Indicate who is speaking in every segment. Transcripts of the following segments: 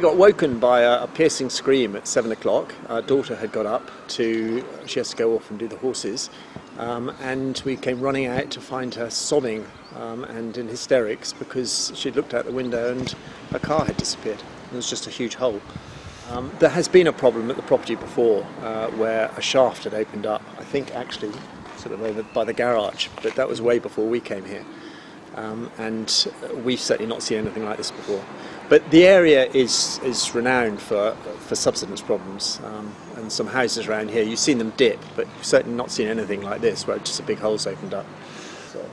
Speaker 1: I got woken by a piercing scream at 7 o'clock. Our daughter had got up she has to go off and do the horses, and we came running out to find her sobbing and in hysterics because she'd looked out the window and her car had disappeared. There was just a huge hole. There has been a problem at the property before where a shaft had opened up, I think actually sort of over by the garage, but that was way before we came here. And we've certainly not seen anything like this before. But the area is renowned for subsidence problems, and some houses around here, you've seen them dip, but you've certainly not seen anything like this where just a big hole's opened up.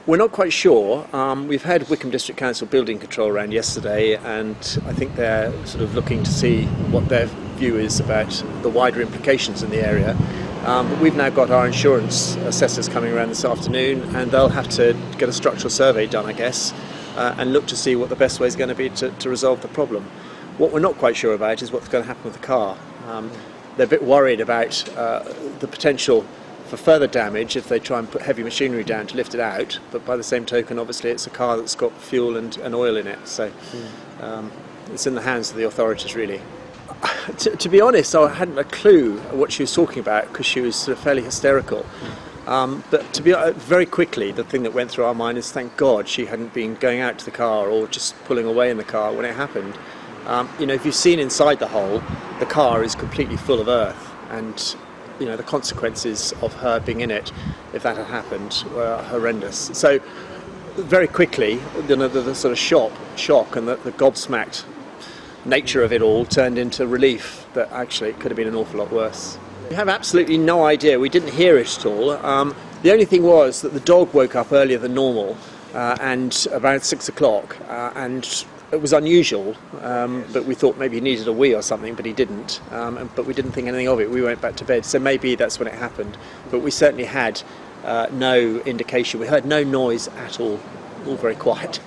Speaker 1: We're not quite sure. We've had Wycombe District Council building control around yesterday, and I think they're sort of looking to see what their view is about the wider implications in the area. But we've now got our insurance assessors coming around this afternoon, and they'll have to get a structural survey done, I guess, and look to see what the best way is going to be to resolve the problem. What we're not quite sure about is what's going to happen with the car. They're a bit worried about the potential for further damage if they try and put heavy machinery down to lift it out, but by the same token, obviously it's a car that's got fuel and oil in it, so it's in the hands of the authorities really. To be honest, I hadn't a clue what she was talking about because she was sort of fairly hysterical. But to be very quickly, the thing that went through our mind is thank God she hadn't been going out to the car or just pulling away in the car when it happened. You know, if you've seen inside the hole, the car is completely full of earth, and you know the consequences of her being in it, if that had happened, were horrendous. So very quickly, you know, the sort of shock and the gobsmacked nature of it all turned into relief that actually it could have been an awful lot worse. We have absolutely no idea. We didn't hear it at all. The only thing was that the dog woke up earlier than normal, and about 6 o'clock, and it was unusual, but we thought maybe he needed a wee or something, but he didn't. But we didn't think anything of it. We went back to bed, so maybe that's when it happened. But we certainly had no indication. We heard no noise at all very quiet.